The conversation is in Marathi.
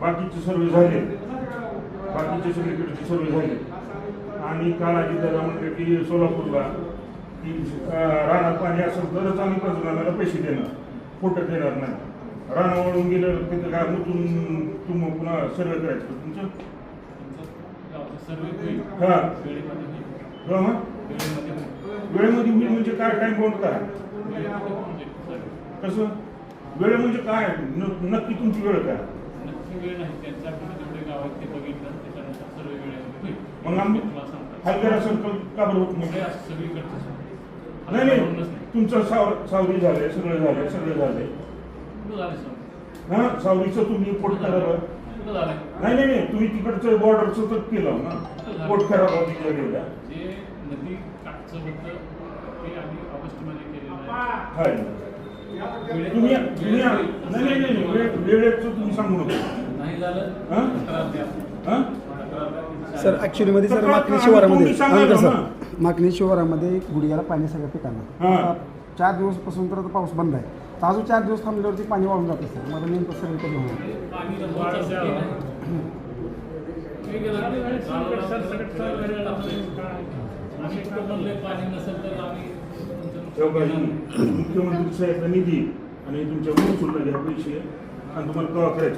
बाकीचे सर्वे झाले, बाकीचे सगळीकडचे सर्वे झाले. आणि काल अजितदादा म्हणले की सोलापूरला की रानात पाणी असेल तरच आम्ही पंचनाम्याला पैसे देणार, फुटत देणार नाही. रान वळून गेलं तिथं काय मुतून तुम्ही पुन्हा सर्वे करायचं तुमचं हां वेळेमध्ये होईल म्हणजे काय टाइम बाउंड काय कसं वेळ म्हणजे काय नक्की तुमची वेळ काय मग आम्ही हलगरा सर्कल का बरं होत नाही तुमचं सावरी झालंय सगळं झालंय हां सावरीचं तुम्ही पोट करावं नाही तुम्ही तिकडचं बॉर्डरचं तर केलं ना पोट खराब तिकडे गेल्या तुम्ही वेळेचं तुम्ही सांगू नका सर ॲक्च्युलीमध्ये सर माकणी शिवारामध्ये सर माकणी शिवारामध्ये गुडघ्याला पाणी सगळ्या पिकांना 4 दिवसपासून तर पाऊस बंद आहे. तर अजून 4 दिवस थांबल्यावरती पाणी वाळून जातं सर. मला नेमकं सर कधी होणार मुख्यमंत्री साहेब निधी आणि तुमच्या महसूलला घ्या पैसे आणि तुम्हाला कवा करायचे